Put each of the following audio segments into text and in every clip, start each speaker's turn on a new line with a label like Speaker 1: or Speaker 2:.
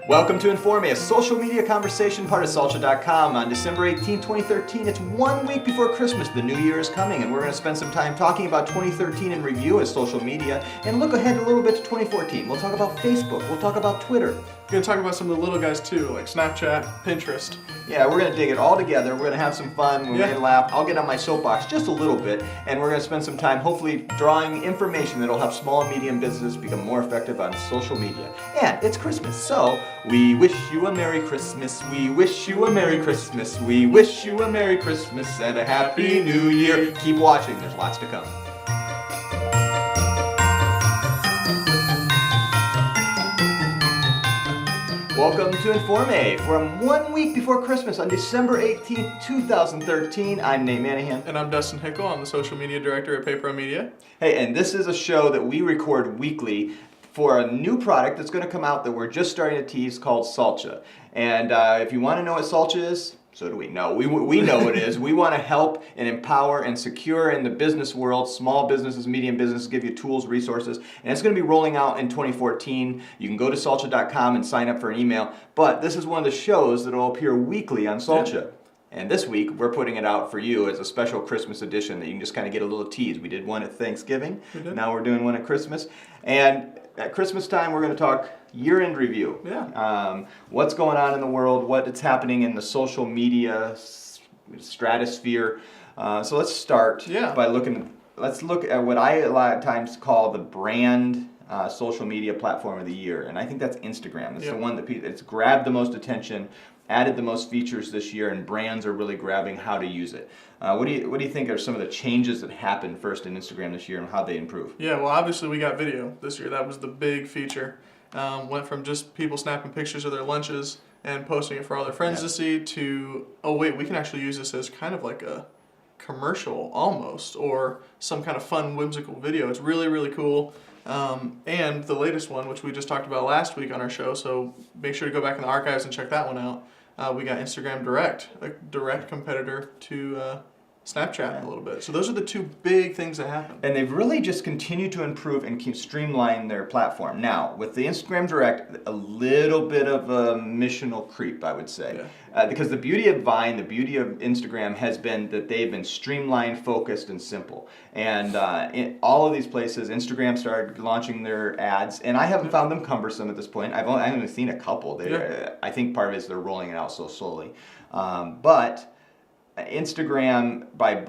Speaker 1: Welcome to Informe, a social media conversation part of Salcha.com. On December 18, 2013, it's 1 week before Christmas. The new year is coming, and we're going to spend some time talking about 2013 in review as social media and look ahead a little bit to 2014. We'll talk about Facebook, we'll talk about Twitter.
Speaker 2: We're going to talk about some of the little guys too, like Snapchat, Pinterest.
Speaker 1: Yeah, we're going to dig it all together. We're going to have some fun. We're going to laugh. I'll get on my soapbox just a little bit, and we're going to spend some time hopefully drawing information that will help small and medium businesses become more effective on social media. And it's Christmas, so we wish you a Merry Christmas. We wish you a Merry Christmas. We wish you a Merry Christmas and a Happy New Year. Keep watching. There's lots to come. Welcome to Informe. From 1 week before Christmas on December 18th, 2013. I'm Nate Manahan.
Speaker 2: And I'm Dustin Hickle. I'm the social media director at Paper Media.
Speaker 1: Hey, and this is a show that we record weekly for a new product that's going to come out that we're just starting to tease called Salcha. And if you want to know what Salcha is, so do we. No, we know what it is. We want to help and empower and secure in the business world, small businesses, medium businesses, give you tools, resources. And it's going to be rolling out in 2014. You can go to Salcha.com and sign up for an email. But this is one of the shows that will appear weekly on Salcha. Yeah. And this week, we're putting it out for you as a special Christmas edition that you can just kind of get a little tease. We did one at Thanksgiving. Now we're doing one at Christmas. And at Christmas time, we're going to talk year-end review.
Speaker 2: Yeah.
Speaker 1: What's going on in the world, what's happening in the social media stratosphere. So let's start by let's look at what I a lot of times call the brand social media platform of the year. And I think that's Instagram. It's the one that it's grabbed the most attention, added the most features this year, and brands are really grabbing how to use it. What do you think are some of the changes that happened first in Instagram this year and how they improve?
Speaker 2: Yeah, well, obviously we got video this year. That was the big feature. Went from just people snapping pictures of their lunches and posting it for all their friends to see to, oh wait, we can actually use this as kind of like a commercial almost, or some kind of fun, whimsical video. It's really, really cool. And the latest one, which we just talked about last week on our show, so make sure to go back in the archives and check that one out. We got Instagram Direct, a direct competitor to Snapchat a little bit. So those are the two big things that happened.
Speaker 1: And they've really just continued to improve and keep streamline their platform. Now, with the Instagram Direct, a little bit of a missional creep, I would say. Yeah. Because the beauty of Vine, the beauty of Instagram has been that they've been streamlined, focused, and simple. And in all of these places, Instagram started launching their ads, and I haven't found them cumbersome at this point. I've only seen a couple. I think part of it is they're rolling it out so slowly. But Instagram, by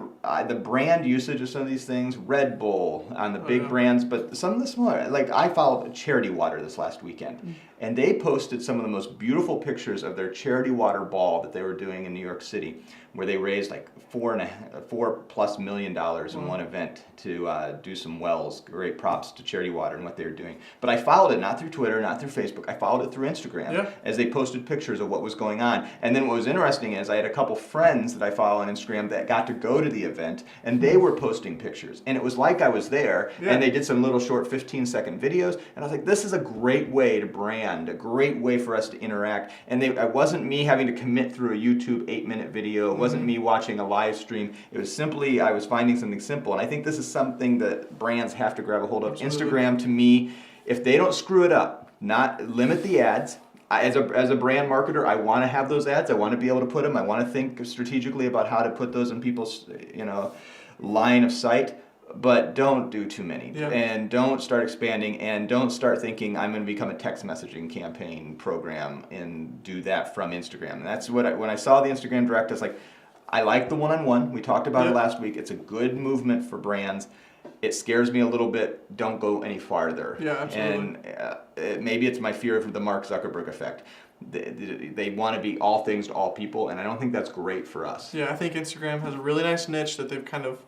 Speaker 1: the brand usage of some of these things, Red Bull on the big brands, but some of the smaller, like I followed Charity Water this last weekend, and they posted some of the most beautiful pictures of their Charity Water ball that they were doing in New York City, where they raised like $4+ million in one event to do some wells. Great props to Charity Water and what they were doing. But I followed it not through Twitter, not through Facebook. I followed it through Instagram as they posted pictures of what was going on. And then what was interesting is I had a couple friends that I follow on Instagram that got to go to the event, and they were posting pictures. And it was like I was there, and they did some little short 15-second videos. And I was like, this is a great way to brand, a great way for us to interact. And it wasn't me having to commit through a YouTube 8-minute video. It wasn't me watching a live stream. It was simply I was finding something simple. And I think this is something that brands have to grab a hold of. Absolutely. Instagram, to me, if they don't screw it up, not limit the ads. As a brand marketer, I want to have those ads. I want to be able to put them. I want to think strategically about how to put those in people's line of sight. But don't do too many, and don't start expanding, and don't start thinking I'm going to become a text messaging campaign program and do that from Instagram. And that's what when I saw the Instagram Direct, I was like, I like the one-on-one. We talked about it last week. It's a good movement for brands. It scares me a little bit. Don't go any farther.
Speaker 2: Yeah, absolutely.
Speaker 1: And maybe it's my fear of the Mark Zuckerberg effect. They want to be all things to all people, and I don't think that's great for us.
Speaker 2: Yeah, I think Instagram has a really nice niche that they've kind of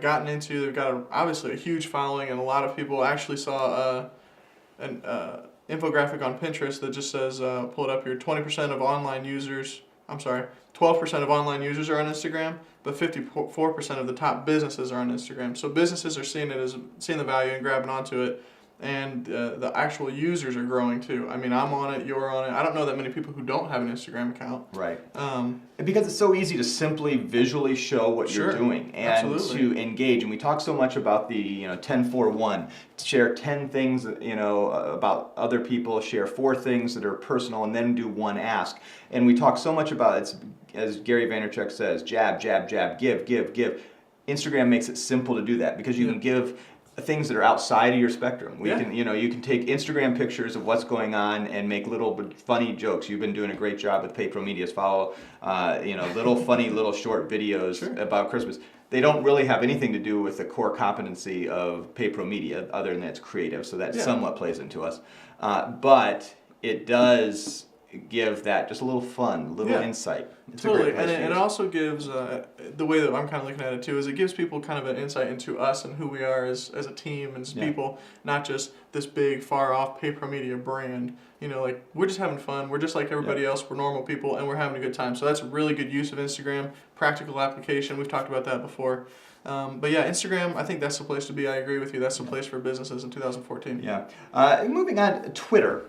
Speaker 2: gotten into. They've got obviously a huge following, and a lot of people actually saw an infographic on Pinterest that just says, pull it up here, 20% of online users, 12% of online users are on Instagram, but 54% of the top businesses are on Instagram. So businesses are seeing the value and grabbing onto it. and the actual users are growing too. I mean, I'm on it, you're on it. I don't know that many people who don't have an Instagram account.
Speaker 1: Right. Because it's so easy to simply visually show what
Speaker 2: Sure,
Speaker 1: you're doing and
Speaker 2: absolutely.
Speaker 1: to engage. And we talk so much about the 10-4-1. Share 10 things about other people. Share 4 things that are personal, and then do one ask. And we talk so much about it's, as Gary Vaynerchuk says, jab, jab, jab, give, give, give. Instagram makes it simple to do that because you can give things that are outside of your spectrum. You can take Instagram pictures of what's going on and make little but funny jokes. You've been doing a great job with Pay Pro Media's follow, little funny little short videos about Christmas. They don't really have anything to do with the core competency of Pay Pro Media, other than it's creative, so that somewhat plays into us. But it does give that just a little fun, a little insight. It's
Speaker 2: totally,
Speaker 1: a great place
Speaker 2: and it also gives the way that I'm kind of looking at it too is it gives people kind of an insight into us and who we are as a team and as people, not just this big far off Pay Pro Media brand. Like we're just having fun. We're just like everybody else. We're normal people, and we're having a good time. So that's a really good use of Instagram. Practical application. We've talked about that before. But yeah, Instagram, I think that's the place to be. I agree with you. That's the place for businesses in 2014.
Speaker 1: Yeah. Moving on, Twitter.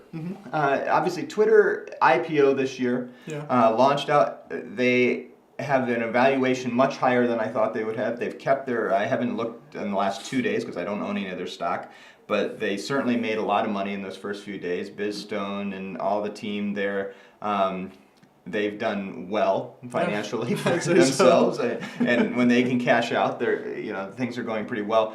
Speaker 1: Obviously, Twitter IPO this year. Launched out. They have an evaluation much higher than I thought they would have. They've kept their, I haven't looked in the last 2 days because I don't own any of their stock, but they certainly made a lot of money in those first few days. Biz Stone and all the team there. They've done well financially for themselves, and when they can cash out, things are going pretty well.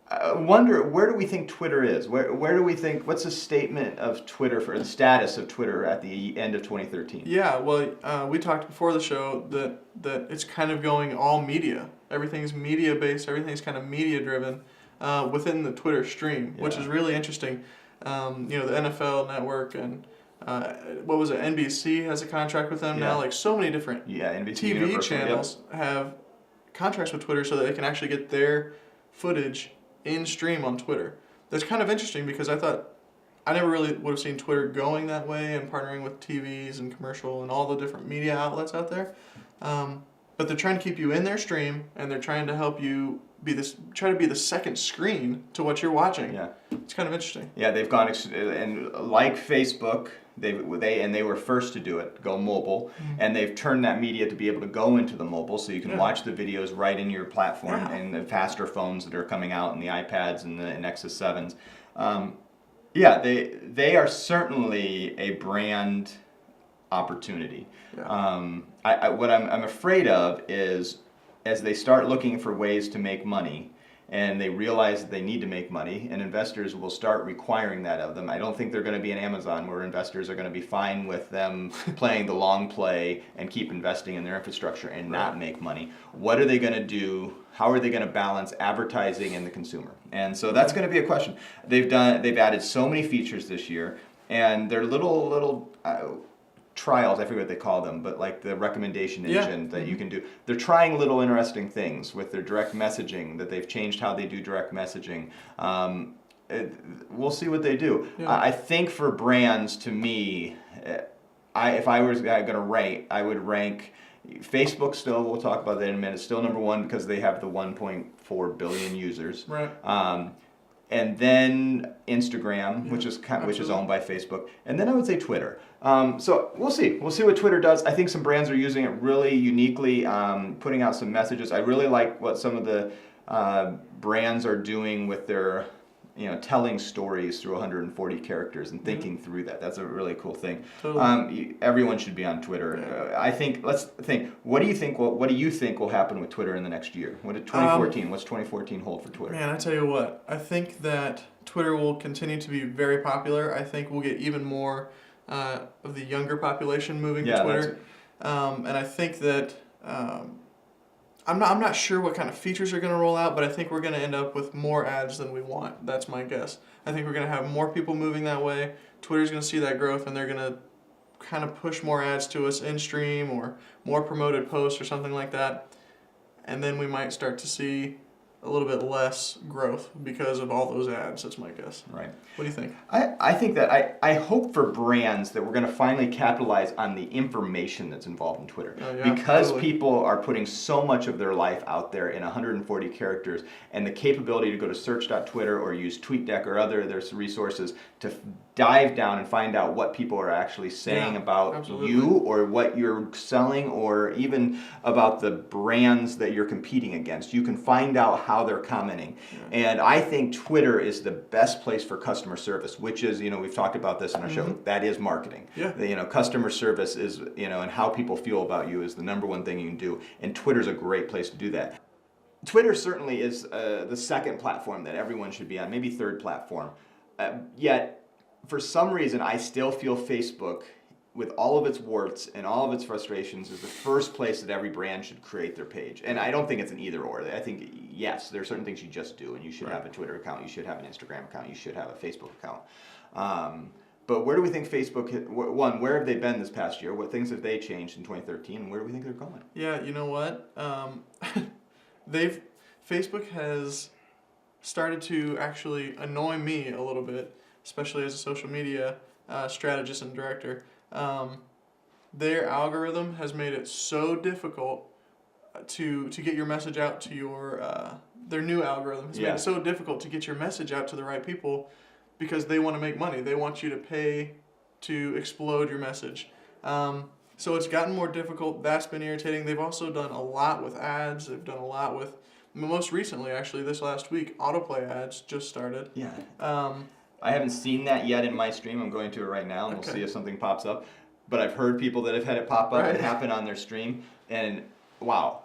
Speaker 1: I wonder, where do we think Twitter is? Where do we think? What's the statement of Twitter for the status of Twitter at the end of 2013?
Speaker 2: Yeah, well, we talked before the show that it's kind of going all media. Everything's media based. Everything's kind of media driven within the Twitter stream, which is really interesting. The NFL Network and what was it? NBC has a contract with them now. Like so many different
Speaker 1: NBC
Speaker 2: TV
Speaker 1: Universal,
Speaker 2: channels have contracts with Twitter so that they can actually get their footage in stream on Twitter. That's kind of interesting because I never really would have seen Twitter going that way and partnering with TVs and commercial and all the different media outlets out there. But they're trying to keep you in their stream, and they're trying to help you try to be the second screen to what you're watching. Yeah, it's kind of interesting.
Speaker 1: Yeah, they've gone and like Facebook, they were first to do it, go mobile, and they've turned that media to be able to go into the mobile, so you can watch the videos right in your platform and the faster phones that are coming out, and the iPads and the Nexus 7s. They are certainly a brand opportunity. What I'm afraid of is as they start looking for ways to make money and they realize that they need to make money and investors will start requiring that of them. I don't think they're going to be an Amazon where investors are going to be fine with them playing the long play and keep investing in their infrastructure and not make money. What are they going to do? How are they going to balance advertising and the consumer? And so that's going to be a question. They've added so many features this year, and they're little trials, I forget what they call them, but like the recommendation engine that you can do. They're trying little interesting things with their direct messaging, that they've changed how they do direct messaging. We'll see what they do. I think for brands, to me, if I was going to rank, I would rank Facebook still, we'll talk about that in a minute, still number one because they have the 1.4 billion users.
Speaker 2: Right.
Speaker 1: And then Instagram, which is owned by Facebook, and then I would say Twitter. So we'll see. We'll see what Twitter does. I think some brands are using it really uniquely, putting out some messages. I really like what some of the brands are doing with their, telling stories through 140 characters and thinking through that. That's a really cool thing. Totally. Everyone should be on Twitter. I think. Let's think. What do you think will happen with Twitter in the next year? What's 2014 hold for Twitter?
Speaker 2: Man, I tell you what. I think that Twitter will continue to be very popular. I think we'll get even more of the younger population moving to Twitter. And I think that I'm not sure what kind of features are going to roll out, but I think we're going to end up with more ads than we want. That's my guess. I think we're going to have more people moving that way. Twitter's going to see that growth, and they're going to kind of push more ads to us in stream or more promoted posts or something like that. And then we might start to see a little bit less growth because of all those ads. That's my guess.
Speaker 1: Right.
Speaker 2: What do you think?
Speaker 1: I think that I hope for brands that we're going to finally capitalize on the information that's involved in Twitter.
Speaker 2: Oh, yeah,
Speaker 1: because
Speaker 2: totally.
Speaker 1: people are putting so much of their life out there in 140 characters, and the capability to go to search.twitter or use TweetDeck or other there's resources to dive down and find out what people are actually saying about
Speaker 2: absolutely.
Speaker 1: you or what you're selling, or even about the brands that you're competing against. You can find out how they're commenting. And I think Twitter is the best place for customer service, which is, we've talked about this in our show, that is marketing.
Speaker 2: Yeah.
Speaker 1: Customer service is, and how people feel about you is the number one thing you can do. And Twitter's a great place to do that. Twitter certainly is the second platform that everyone should be on, maybe third platform. Yet, for some reason, I still feel Facebook, with all of its warts and all of its frustrations, is the first place that every brand should create their page. And I don't think it's an either or. I think, yes, there are certain things you just do, and you should have a Twitter account, you should have an Instagram account, you should have a Facebook account. But where do we think Facebook, where have they been this past year? What things have they changed in 2013, and where do we think they're going?
Speaker 2: Yeah, you know what? Facebook has started to actually annoy me a little bit, especially as a social media strategist and director. Their algorithm has made it so difficult to get your message out to your their new algorithm has made it so difficult to get your message out to the right people, because they want to make money. They want you to pay to explode your message. So it's gotten more difficult. That's been irritating. They've also done a lot with ads. They've done a lot with, most recently, actually, this last week, autoplay ads just started.
Speaker 1: Yeah. I haven't seen that yet in my stream. I'm going to it right now, and we'll see if something pops up. But I've heard people that have had it pop up and happen on their stream, and wow.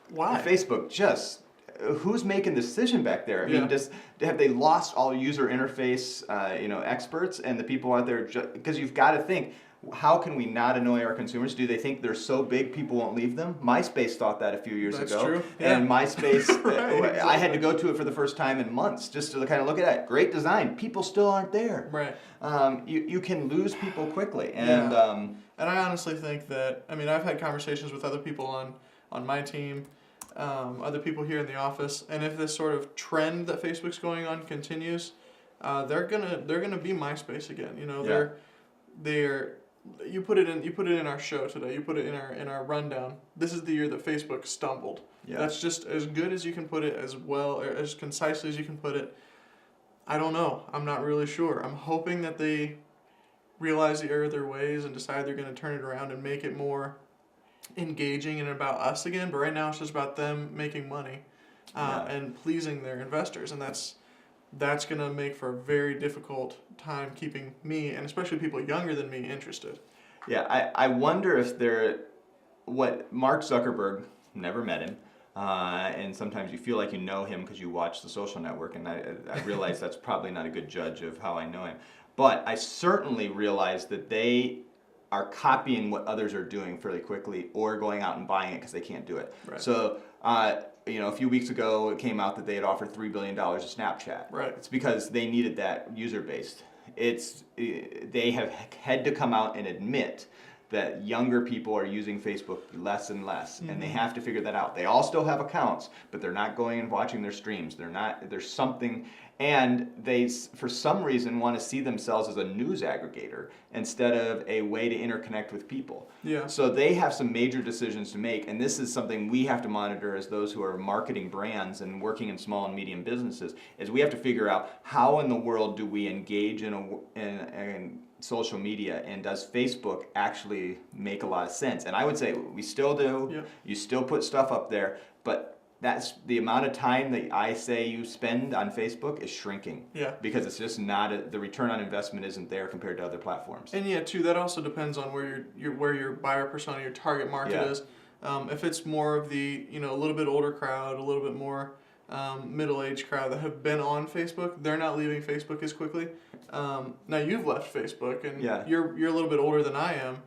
Speaker 2: Why?
Speaker 1: Facebook just, who's making the decision back there? I mean, just have they lost all user interface, experts and the people out there? Because you've got to think, how can we not annoy our consumers? Do they think they're so big people won't leave them? MySpace thought that a few years ago.
Speaker 2: True.
Speaker 1: And MySpace, I had to go to it for the first time in months just to kind of look at it. Great design. People still aren't there.
Speaker 2: Right.
Speaker 1: You can lose people quickly. And
Speaker 2: and I honestly think that, I've had conversations with other people on my team, other people here in the office, and if this sort of trend that Facebook's going on continues, they're gonna be MySpace again. They're you put it in our show today. You put it in our rundown. This is the year that Facebook stumbled. Yeah. That's just as good as you can put it, as well, or as concisely as you can put it. I don't know. I'm not really sure. I'm hoping that they realize the error of their ways and decide they're going to turn it around and make it more engaging and about us again. But right now it's just about them making money and pleasing their investors, and that's going to make for a very difficult time keeping me, and especially people younger than me, interested.
Speaker 1: Yeah, I wonder if what Mark Zuckerberg, never met him, and sometimes you feel like you know him because you watch The Social Network, and I realize that's probably not a good judge of how I know him. But I certainly realize that they are copying what others are doing fairly quickly, or going out and buying it because they can't do it. Right. So, a few weeks ago it came out that they had offered $3 billion to Snapchat. Right. It's because they needed that user base. They have had to come out and admit that younger people are using Facebook less and less, and they have to figure that out. They all still have accounts, but they're not going and watching their streams. There's something, and they, for some reason, want to see themselves as a news aggregator instead of a way to interconnect with people. Yeah. So they have some major decisions to make, and this is something we have to monitor as those who are marketing brands and working in small and medium businesses, is we have to figure out how in the world do we engage in social media, and does Facebook actually make a lot of sense? And I would say we still do. Yeah. You still put stuff up there, but that's the amount of time that I say you spend on Facebook is shrinking. Yeah. Because it's just not the return on investment isn't there compared to other platforms.
Speaker 2: And that also depends on where your buyer persona, your target market is. If it's more of the a little bit older crowd, a little bit more middle-aged crowd that have been on Facebook, they're not leaving Facebook as quickly. Now you've left Facebook, and you're a little bit older than I am,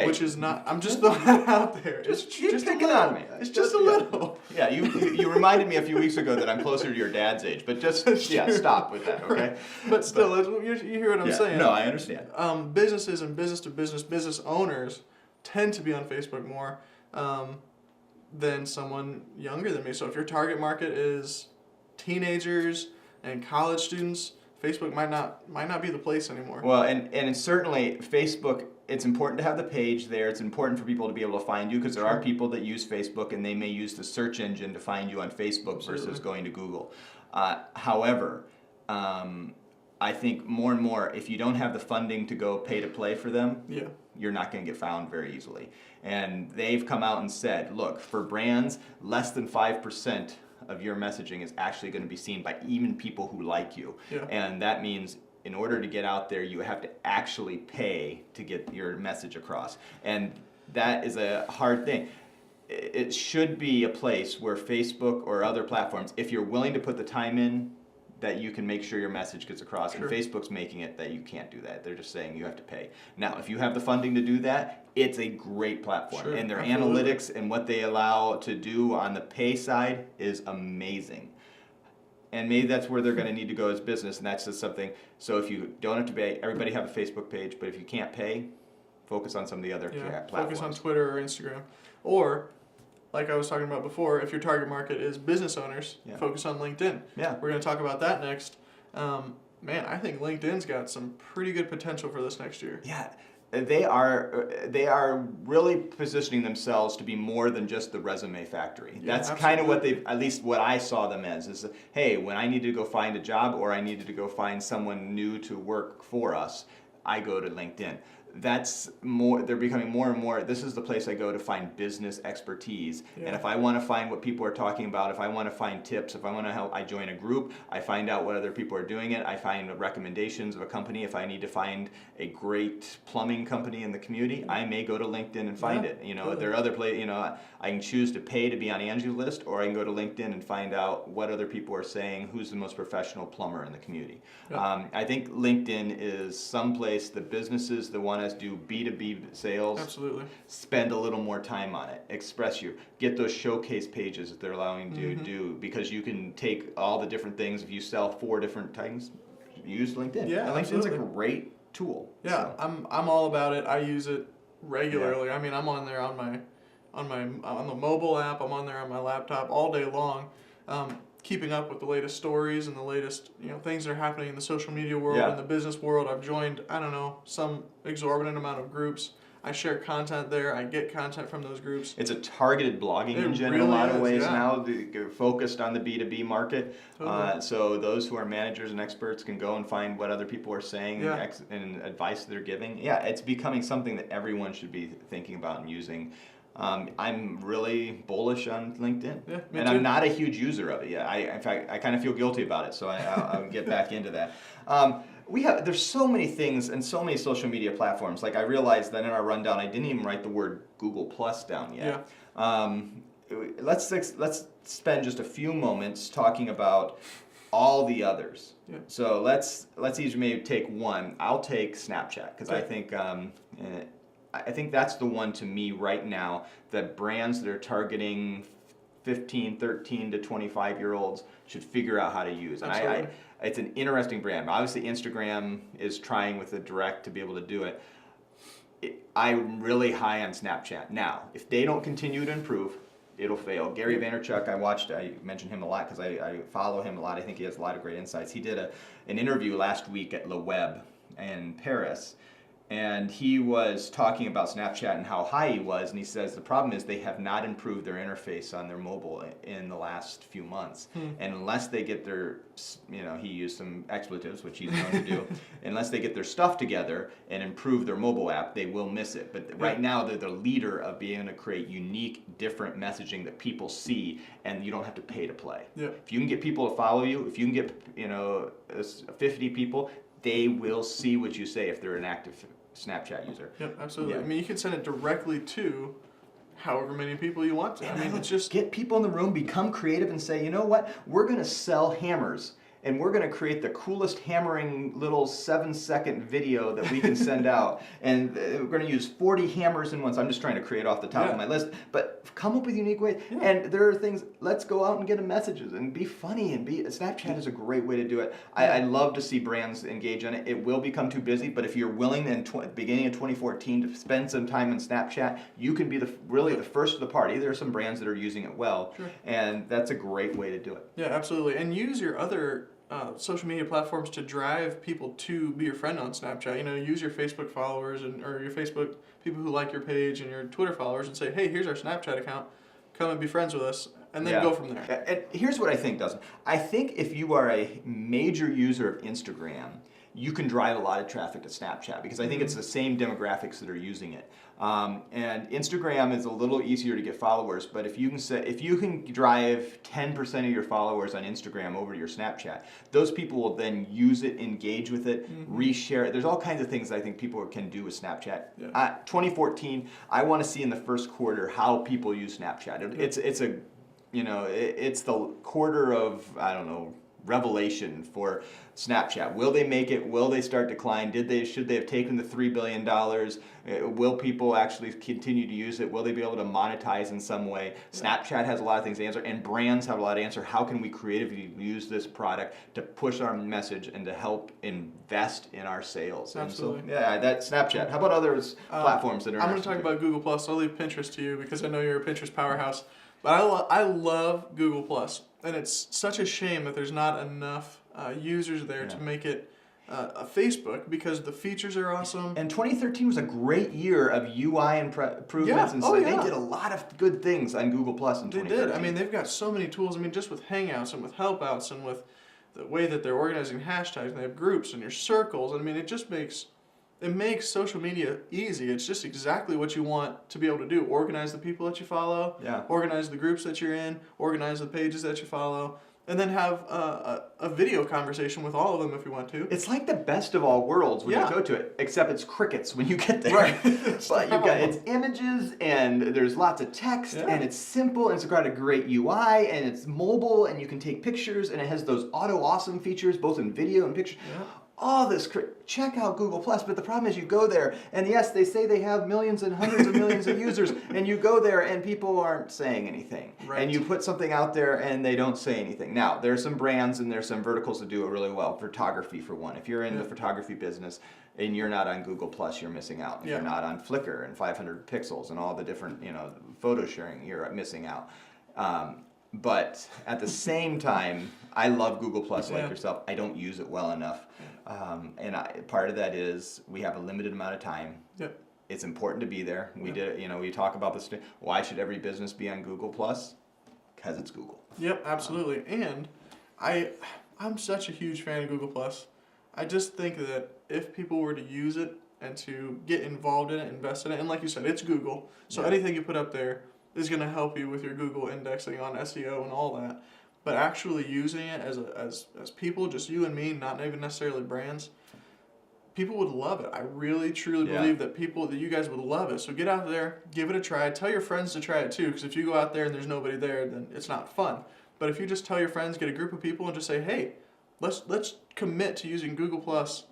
Speaker 2: which is not. I'm just throwing that out there.
Speaker 1: Just picking on me.
Speaker 2: It's just a little.
Speaker 1: Yeah, you reminded me a few weeks ago that I'm closer to your dad's age, but just stop with that, okay?
Speaker 2: Right. But still, you hear what I'm saying.
Speaker 1: No, I understand.
Speaker 2: Businesses and business owners tend to be on Facebook more. than someone younger than me. So if your target market is teenagers and college students, Facebook might not be the place anymore.
Speaker 1: Well, and it's certainly Facebook, it's important to have the page there. It's important for people to be able to find you because there are people that use Facebook and they may use the search engine to find you on Facebook versus going to Google. However, I think more and more, if you don't have the funding to go pay to play for them, you're not going to get found very easily. And they've come out and said, look, for brands, less than 5% of your messaging is actually going to be seen by even people who like you. And that means in order to get out there, you have to actually pay to get your message across. And that is a hard thing. It should be a place where Facebook or other platforms, if you're willing to put the time in, that you can make sure your message gets across. And Facebook's making it that you can't do that. They're just saying you have to pay. Now, if you have the funding to do that, it's a great platform. And their analytics and what they allow to do on the pay side is amazing. And maybe that's where they're going to need to go as business, and that's just something. So if you don't have to pay, everybody have a Facebook page, but if you can't pay, focus on some of the other platforms.
Speaker 2: Focus on Twitter or Instagram. Or, like I was talking about before, if your target market is business owners, focus on LinkedIn. We're going to talk about that next. Man, I think LinkedIn's got some pretty good potential for this next year.
Speaker 1: They are really positioning themselves to be more than just the resume factory. That's kind of what at least what I saw them as, is, hey, when I needed to go find a job or I needed to go find someone new to work for us, I go to LinkedIn. That's more, they're becoming more and more, this is the place I go to find business expertise. And if I want to find what people are talking about, if I want to find tips, if I want to help, I join a group, I find out what other people are doing it, I find recommendations of a company. If I need to find a great plumbing company in the community, I may go to LinkedIn and find it. There are other places, I can choose to pay to be on Angie's list, or I can go to LinkedIn and find out what other people are saying, who's the most professional plumber in the community. I think LinkedIn is someplace the businesses that want to do B2B sales, spend a little more time on it. Express you. Get those showcase pages that they're allowing you to do, because you can take all the different things. If you sell 4 different things, use LinkedIn. LinkedIn's a great tool. So.
Speaker 2: I'm all about it. I use it regularly. I mean, I'm on there on the mobile app. I'm on there on my laptop all day long. Keeping up with the latest stories and the latest things that are happening in the social media world and the business world. I've joined, I don't know, some exorbitant amount of groups. I share content there. I get content from those groups. It's
Speaker 1: a targeted blogging engine in a lot of ways now. They're focused on the B2B market. So those who are managers and experts can go and find what other people are saying and advice they're giving. It's becoming something that everyone should be thinking about and using. I'm really bullish on LinkedIn, and I'm not a huge user of it yet. In fact, I kind of feel guilty about it, so I'll get back into that. There's so many things and so many social media platforms. Like, I realized that in our rundown, I didn't even write the word Google Plus down yet. Let's spend just a few moments talking about all the others. So let's each maybe take one. I'll take Snapchat, because I think that's the one to me right now that brands that are targeting 15, 13 to 25-year-olds should figure out how to use. And it's an interesting brand. Obviously, Instagram is trying with the direct to be able to do it. I'm really high on Snapchat. Now, if they don't continue to improve, it'll fail. Gary Vaynerchuk, I mentioned him a lot because I follow him a lot. I think he has a lot of great insights. He did an interview last week at Le Web in Paris, and he was talking about Snapchat and how high he was, and he says the problem is they have not improved their interface on their mobile in the last few months. And unless they get their, he used some expletives, which he's known to do, unless they get their stuff together and improve their mobile app, they will miss it. But right now they're the leader of being able to create unique, different messaging that people see, and you don't have to pay to play. If you can get people to follow you, if you can get 50 people, they will see what you say if they're an active Snapchat user.
Speaker 2: Absolutely. I mean, you can send it directly to however many people you want to. I mean, it's just
Speaker 1: get people in the room, become creative, and say, you know what? We're going to sell hammers. and we're going to create the coolest hammering little 7-second video that we can send out. And we're going to use 40 hammers in one. So I'm just trying to create off the top of my list. But come up with unique ways. Yeah. And there are things, let's go out and get them messages and be funny. And Snapchat is a great way to do it. I love to see brands engage on it. It will become too busy, but if you're willing in beginning of 2014 to spend some time in Snapchat, you can be really the first of the party. There are some brands that are using it well, and that's a great way to do it.
Speaker 2: Yeah, absolutely. And use your other social media platforms to drive people to be your friend on Snapchat. You know, use your Facebook followers or your Facebook people who like your page and your Twitter followers and say, hey, here's our Snapchat account. Come and be friends with us. And then go from there.
Speaker 1: And here's what I think, Dustin. I think if you are a major user of Instagram, you can drive a lot of traffic to Snapchat because I think it's the same demographics that are using it. And Instagram is a little easier to get followers, but if you can drive 10% of your followers on Instagram over to your Snapchat, those people will then use it, engage with it, reshare it. There's all kinds of things I think people can do with Snapchat. 2014, I want to see in the first quarter how people use Snapchat. It's the quarter of, I don't know, revelation for Snapchat. Will they make it? Will they start decline? Should they have taken the $3 billion? Will people actually continue to use it? Will they be able to monetize in some way? Snapchat has a lot of things to answer, and brands have a lot to answer. How can we creatively use this product to push our message and to help invest in our sales?
Speaker 2: Absolutely.
Speaker 1: And so, that's Snapchat. How about other platforms that are?
Speaker 2: I'm going to talk about Google Plus. I'll leave Pinterest to you because I know you're a Pinterest powerhouse. But I love Google Plus, and it's such a shame that there's not enough users there to make it a Facebook because the features are awesome.
Speaker 1: And 2013 was a great year of UI improvements, and so they did a lot of good things on Google Plus in 2013.
Speaker 2: They did. I mean, they've got so many tools. I mean, just with Hangouts and with Helpouts and with the way that they're organizing hashtags, and they have groups and your circles. I mean, it just makes social media easy. It's just exactly what you want to be able to do. Organize the people that you follow, organize the groups that you're in, organize the pages that you follow, and then have a video conversation with all of them if you want to.
Speaker 1: It's like the best of all worlds when you go to it, except it's crickets when you get there.
Speaker 2: Right.
Speaker 1: But it's images, and there's lots of text, and it's simple, and it's got a great UI, and it's mobile, and you can take pictures, and it has those auto awesome features, both in video and picture. Yeah. All this, check out Google Plus, but the problem is you go there, and yes, they say they have millions and hundreds of millions of users, and you go there and people aren't saying anything. Right. And you put something out there and they don't say anything. Now, there's some brands and there's some verticals that do it really well. Photography, for one. If you're in the photography business and you're not on Google Plus, you're missing out. If you're not on Flickr and 500 pixels and all the different, photo sharing, you're missing out. But at the same time, I love Google Plus like yourself. I don't use it well enough. Part of that is we have a limited amount of time. Yep. It's important to be there. We we talk about this. Why should every business be on Google Plus? Because it's Google.
Speaker 2: Yep, absolutely. And I'm such a huge fan of Google Plus. I just think that if people were to use it and to get involved in it, invest in it, and like you said, it's Google. So anything you put up there is going to help you with your Google indexing on SEO and all that. But actually using it as people, just you and me, not even necessarily brands, people would love it. I really, truly believe that you guys would love it. So get out there, give it a try. Tell your friends to try it too, because if you go out there and there's nobody there, then it's not fun. But if you just tell your friends, get a group of people and just say, hey, let's commit to using Google Plus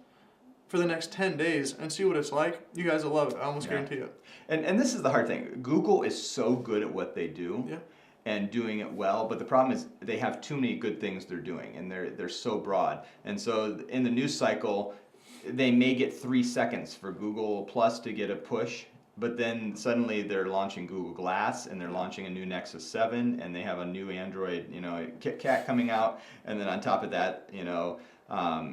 Speaker 2: for the next 10 days and see what it's like, you guys will love it. I almost guarantee it.
Speaker 1: And this is the hard thing. Google is so good at what they do. Yeah. And doing it well, but the problem is they have too many good things they're doing, and they're so broad. And so in the news cycle, they may get 3 seconds for Google Plus to get a push, but then suddenly they're launching Google Glass, and they're launching a new Nexus 7, and they have a new Android, Kit Kat coming out, and then on top of that,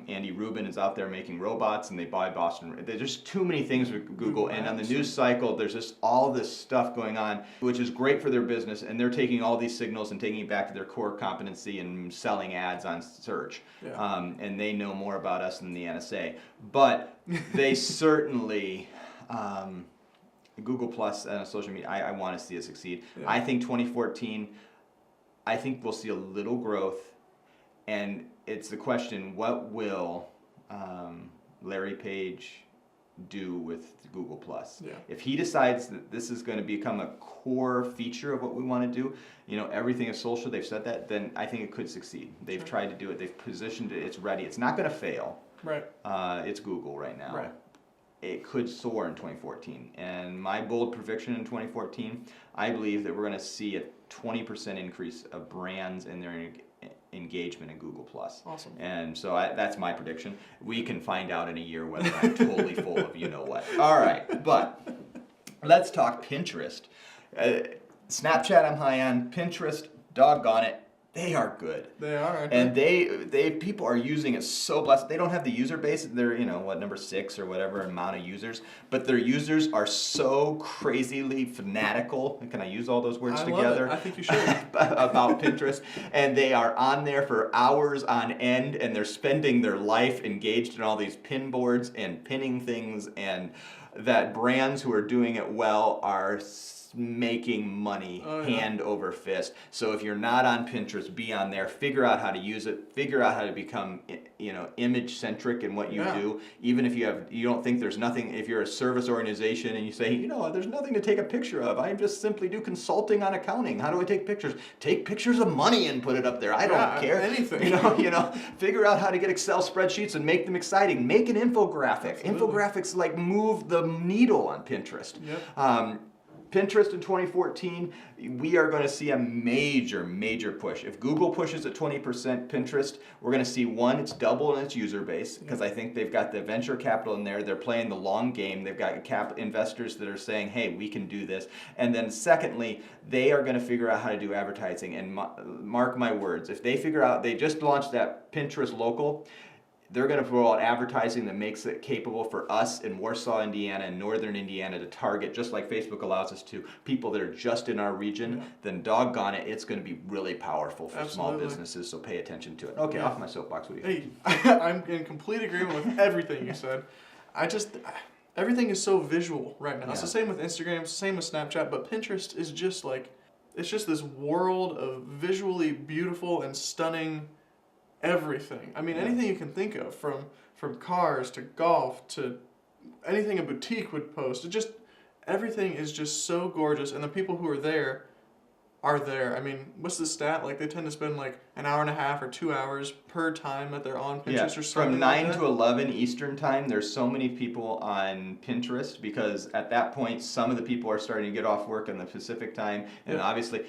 Speaker 1: Andy Rubin is out there making robots, and they buy Boston. There's just too many things with Google, and on the news cycle, there's just all this stuff going on, which is great for their business, and they're taking all these signals and taking it back to their core competency and selling ads on search. Yeah. And they know more about us than the NSA. But they certainly, Google Plus and social media, I want to see it succeed. Yeah. I think 2014, I think we'll see a little growth, and it's the question, what will Larry Page do with Google Plus.
Speaker 2: Yeah.
Speaker 1: If he decides that this is going to become a core feature of what we want to do, everything is social, they've said that, then I think it could succeed. They've tried to do it, they've positioned it, it's ready. It's not going to fail.
Speaker 2: Right.
Speaker 1: It's Google right now.
Speaker 2: Right.
Speaker 1: It could soar in 2014. And my bold prediction in 2014, I believe that we're going to see a 20% increase of brands in their engagement in Google Plus.
Speaker 2: Awesome.
Speaker 1: And so that's my prediction. We can find out in a year whether I'm totally full of you know what. All right, but let's talk Pinterest. Snapchat I'm high on. Pinterest, doggone it, they are good.
Speaker 2: They are, aren't
Speaker 1: and
Speaker 2: they?
Speaker 1: people are using it so blessed. They don't have the user base. They're number 6 or whatever amount of users, but their users are so crazily fanatical. Can I use all those words together?
Speaker 2: Love it. I think you should.
Speaker 1: About Pinterest, and they are on there for hours on end, and they're spending their life engaged in all these pin boards and pinning things, and that brands who are doing it well are making money hand over fist. So if you're not on Pinterest, be on there. Figure out how to use it. Figure out how to become image centric in what you do. Even if you don't think there's nothing. If you're a service organization and you say, there's nothing to take a picture of. I just simply do consulting on accounting. How do I take pictures? Take pictures of money and put it up there. I don't care.
Speaker 2: Anything.
Speaker 1: Figure out how to get Excel spreadsheets and make them exciting. Make an infographic.
Speaker 2: Absolutely.
Speaker 1: Infographics move the needle on Pinterest.
Speaker 2: Yep.
Speaker 1: Pinterest in 2014, we are going to see a major, major push. If Google pushes at 20%, Pinterest, we're going to see it's double in its user base, because I think they've got the venture capital in there. They're playing the long game. They've got investors that are saying, hey, we can do this. And then secondly, they are going to figure out how to do advertising. And mark my words, if they figure out, they just launched that Pinterest local, they're going to roll out advertising that makes it capable for us in Warsaw, Indiana, and Northern Indiana to target, just like Facebook allows us to, people that are just in our region. Then doggone it, it's going to be really powerful for small businesses, so pay attention to it. Okay, off my soapbox. What do you think?
Speaker 2: Hey, I'm in complete agreement with everything you said. Everything is so visual right now. Yeah. It's the same with Instagram, it's the same with Snapchat, but Pinterest is just it's just this world of visually beautiful and stunning everything. I mean, anything you can think of, from cars to golf to anything a boutique would post. Everything is just so gorgeous, and the people who are there. I mean, what's the stat? They tend to spend an hour and a half or 2 hours per time that they're on Pinterest or something.
Speaker 1: From 9 to 11 Eastern time, there's so many people on Pinterest, because at that point, some of the people are starting to get off work in the Pacific time, and obviously,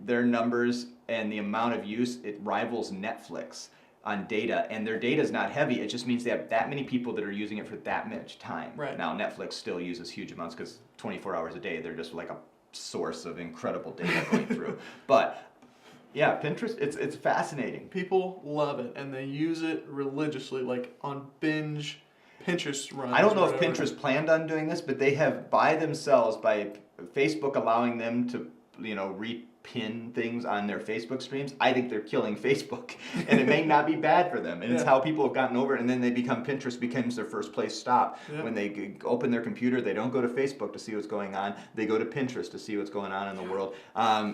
Speaker 1: their numbers and the amount of use, it rivals Netflix on data, and their data is not heavy. It just means they have that many people that are using it for that much time.
Speaker 2: Right.
Speaker 1: Now, Netflix still uses huge amounts, because 24 hours a day, they're just like a source of incredible data going through. But yeah, Pinterest, it's fascinating.
Speaker 2: People love it, and they use it religiously, on binge Pinterest runs.
Speaker 1: I don't know if Pinterest planned on doing this, but they have by Facebook allowing them to repin things on their Facebook streams. I think they're killing Facebook, and it may not be bad for them. And it's how people have gotten over it, and then Pinterest becomes their first place stop. Yeah. When they open their computer, they don't go to Facebook to see what's going on. They go to Pinterest to see what's going on in the world.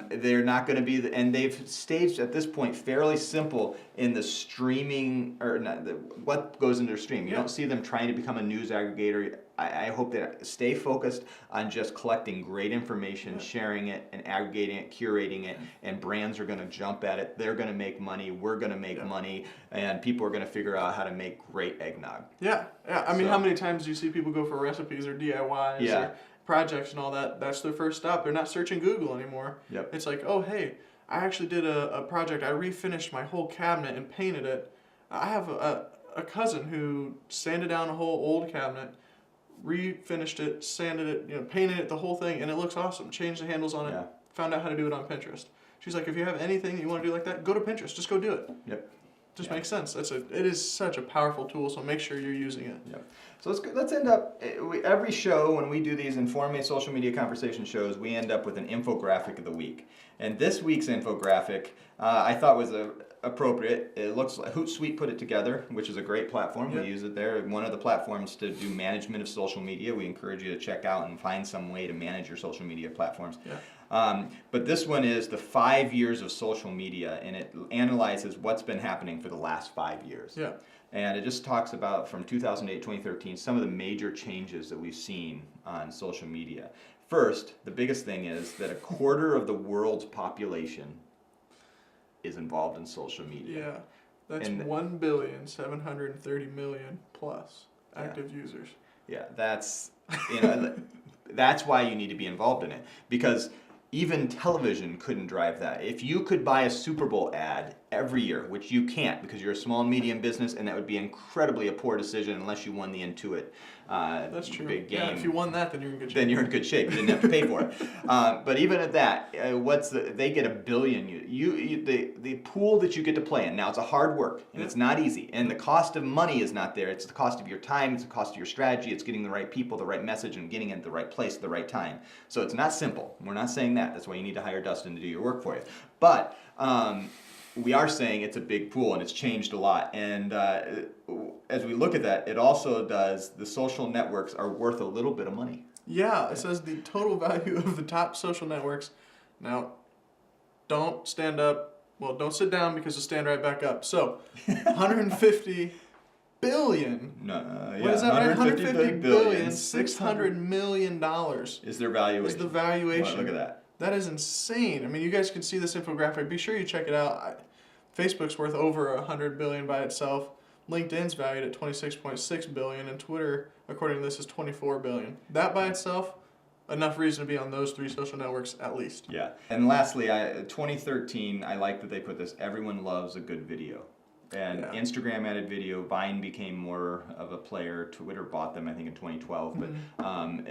Speaker 1: They're not going to be, and they've staged at this point fairly simple in the streaming, or not, what goes into their stream. You don't see them trying to become a news aggregator. I hope that stay focused on just collecting great information, sharing it, and aggregating it, curating it, and brands are going to jump at it. They're going to make money. We're going to make money, and people are going to figure out how to make great eggnog.
Speaker 2: Yeah. I mean, how many times do you see people go for recipes or DIYs or projects and all that? That's their first stop. They're not searching Google anymore. Yep. It's oh, hey, I actually did a project. I refinished my whole cabinet and painted it. I have a cousin who sanded down a whole old cabinet, refinished it, sanded it, painted it, the whole thing, and it looks awesome. Changed the handles on it, found out how to do it on Pinterest. She's like, if you have anything that you want to do like that, go to Pinterest. Just go do it. Yep. Just makes sense. It is such a powerful tool, so make sure you're using it.
Speaker 1: Yep. So let's end up, every show when we do these Informe social media conversation shows, we end up with an infographic of the week. And this week's infographic I thought was appropriate. It looks like Hootsuite put it together, which is a great platform. We use it there. One of the platforms to do management of social media. We encourage you to check out and find some way to manage your social media platforms. But this one is the 5 years of social media, and it analyzes what's been happening for the last 5 years.
Speaker 2: Yeah.
Speaker 1: And it just talks about from 2008 to 2013 some of the major changes that we've seen on social media. First, the biggest thing is that a quarter of the world's population is involved in social media.
Speaker 2: Yeah. That's
Speaker 1: And
Speaker 2: 1,730,000,000 plus active users.
Speaker 1: Yeah, that's that's why you need to be involved in it, because even television couldn't drive that. If you could buy a Super Bowl ad every year, which you can't because you're a small and medium business, and that would be incredibly a poor decision unless you won the Intuit
Speaker 2: That's true.
Speaker 1: big game.
Speaker 2: Yeah, if you won that, then you're in good shape.
Speaker 1: Then you're in good shape. You didn't have to pay for it. But even at that, they get 1 billion. The pool that you get to play in. Now it's a hard work and it's not easy. And the cost of money is not there. It's the cost of your time. It's the cost of your strategy. It's getting the right people, the right message, and getting it at the right place at the right time. So it's not simple. We're not saying that. That's why you need to hire Dustin to do your work for you. But we are saying it's a big pool and it's changed a lot. And as we look at that, it also does, the social networks are worth a little bit of money.
Speaker 2: Yeah, it says the total value of the top social networks. Now, don't stand up. Well, don't sit down because you'll stand right back up. So, 150 billion.
Speaker 1: What
Speaker 2: is that, right?
Speaker 1: 150 billion,
Speaker 2: $600 million
Speaker 1: is their valuation.
Speaker 2: is the valuation.
Speaker 1: Wow, look at that.
Speaker 2: That is insane. I mean, you guys can see this infographic. Be sure you check it out. Facebook's worth over 100 billion by itself. LinkedIn's valued at 26.6 billion, and Twitter, according to this, is 24 billion. That by itself, enough reason to be on those 3 social networks at least.
Speaker 1: Yeah. And lastly, 2013, I like that they put this, everyone loves a good video. And Instagram added video. Vine became more of a player. Twitter bought them, I think, in 2012. But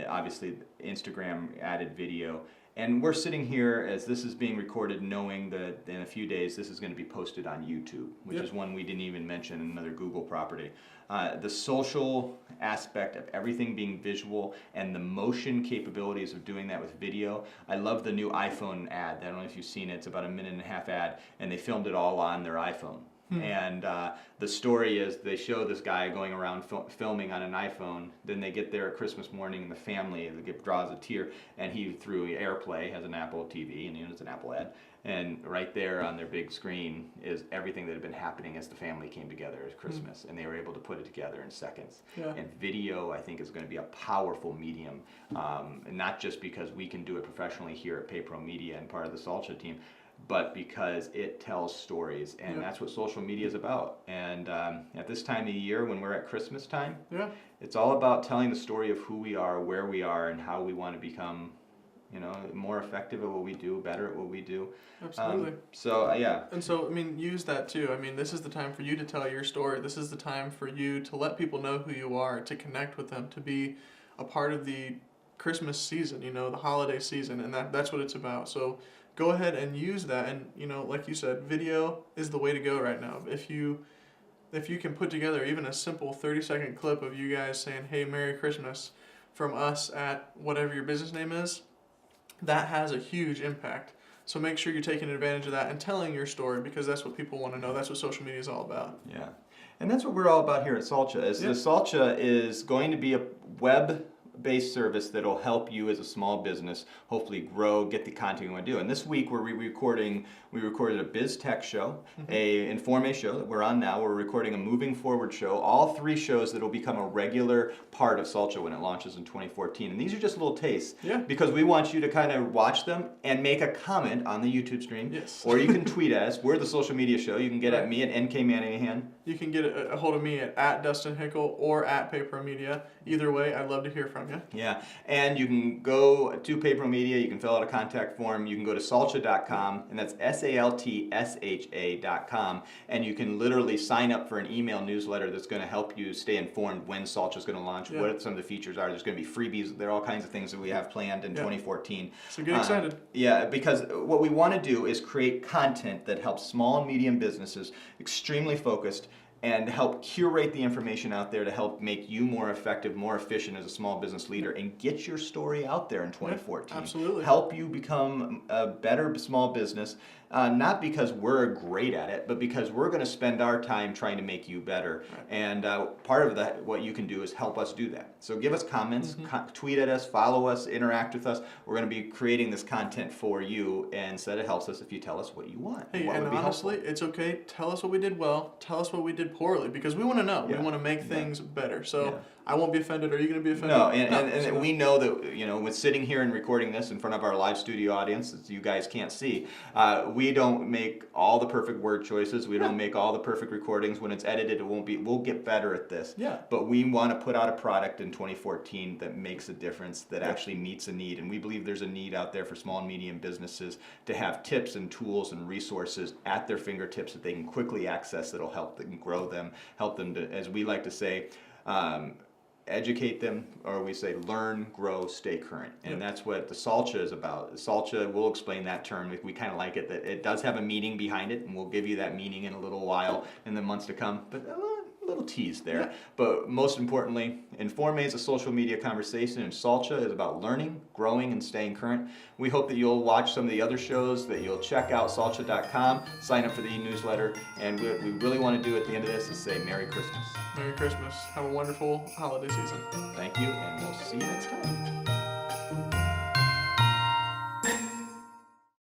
Speaker 1: obviously, Instagram added video. And we're sitting here as this is being recorded knowing that in a few days this is going to be posted on YouTube, which is one we didn't even mention, another Google property. The social aspect of everything being visual and the motion capabilities of doing that with video. I love the new iPhone ad. I don't know if you've seen it. It's about a 1.5-minute ad, and they filmed it all on their iPhone. And the story is they show this guy going around filming on an iPhone. Then they get there at Christmas morning, and the family draws a tear. And he, through AirPlay, has an Apple TV, and it's an Apple ad. And right there on their big screen is everything that had been happening as the family came together at Christmas. And they were able to put it together in seconds.
Speaker 2: Yeah.
Speaker 1: And video, I think, is going to be a powerful medium. And not just because we can do it professionally here at PayPro Media and part of the Salcha team, but because it tells stories, and that's what social media is about. And at this time of year, when we're at Christmas time, it's all about telling the story of who we are, where we are, and how we want to become, more effective at what we do, better at what we do.
Speaker 2: Absolutely.
Speaker 1: And
Speaker 2: so, I mean, use that too. I mean, this is the time for you to tell your story. This is the time for you to let people know who you are, to connect with them, to be a part of the Christmas season, the holiday season, and that's what it's about. So go ahead and use that, and like you said, video is the way to go right now. If you can put together even a simple 30-second clip of you guys saying, "Hey, Merry Christmas," from us at whatever your business name is, that has a huge impact. So make sure you're taking advantage of that and telling your story, because that's what people want to know. That's what social media is all about.
Speaker 1: Yeah, and that's what we're all about here at Salcha. The Salcha is going to be a web-based service that'll help you as a small business hopefully grow, get the content you want to do. And this week we recorded a Biz Tech show, a Informe show that we're on now. We're recording a Moving Forward show. All 3 shows that will become a regular part of Salcha when it launches in 2014. And these are just little tastes because we want you to kind of watch them and make a comment on the YouTube stream.
Speaker 2: Yes.
Speaker 1: Or you can tweet us. We're the social media show. You can get at me at NKManahan.
Speaker 2: You can get a hold of me at Dustin Hickle or at PayPro Media. Either way, I'd love to hear from you.
Speaker 1: Yeah, and you can go to PayPro Media. You can fill out a contact form. You can go to salcha.com, and that's SALTSHA.com, and you can literally sign up for an email newsletter that's going to help you stay informed when Salcha is going to launch, what some of the features are. There's going to be freebies. There are all kinds of things that we have planned in 2014.
Speaker 2: So get excited.
Speaker 1: Because what we want to do is create content that helps small and medium businesses, extremely focused, and help curate the information out there to help make you more effective, more efficient as a small business leader, and get your story out there in 2014.
Speaker 2: Yeah, absolutely.
Speaker 1: Help you become a better small business, not because we're great at it, but because we're going to spend our time trying to make you better.
Speaker 2: Right.
Speaker 1: And part of that, what you can do is help us do that. So give us comments,
Speaker 2: Mm-hmm.
Speaker 1: tweet at us, follow us, interact with us. We're going to be creating this content for you, and so it helps us if you tell us what you want.
Speaker 2: Hey,
Speaker 1: what
Speaker 2: and
Speaker 1: would be
Speaker 2: honestly,
Speaker 1: helpful.
Speaker 2: it's okay. Tell us what we did well. Tell us what we did poorly, because we want to know.
Speaker 1: Yeah.
Speaker 2: We want to make
Speaker 1: Yeah.
Speaker 2: things better. So
Speaker 1: Yeah.
Speaker 2: I won't be offended. Are you going to be offended?
Speaker 1: No, and
Speaker 2: So-
Speaker 1: we know that, with sitting here and recording this in front of our live studio audience that you guys can't see, we don't make all the perfect word choices. We don't make all the perfect recordings. When it's edited, we'll get better at this.
Speaker 2: Yeah.
Speaker 1: But we want to put out a product in 2014 that makes a difference, that actually meets a need. And we believe there's a need out there for small and medium businesses to have tips and tools and resources at their fingertips that they can quickly access that'll help them grow them, help them to, as we like to say, educate them, or we say learn, grow, stay current. And that's what the SALCHA is about. SALCHA, we'll explain that term. We kind of like it, that it does have a meaning behind it, and we'll give you that meaning in a little while in the months to come. But a little tease there.
Speaker 2: Yeah.
Speaker 1: But most importantly, Informe is a social media conversation, and SALCHA is about learning, growing, and staying current. We hope that you'll watch some of the other shows, that you'll check out salcha.com, sign up for the e-newsletter, and what we really want to do at the end of this is say Merry Christmas.
Speaker 2: Merry Christmas. Have a wonderful holiday season.
Speaker 1: Thank you, and we'll see you next time.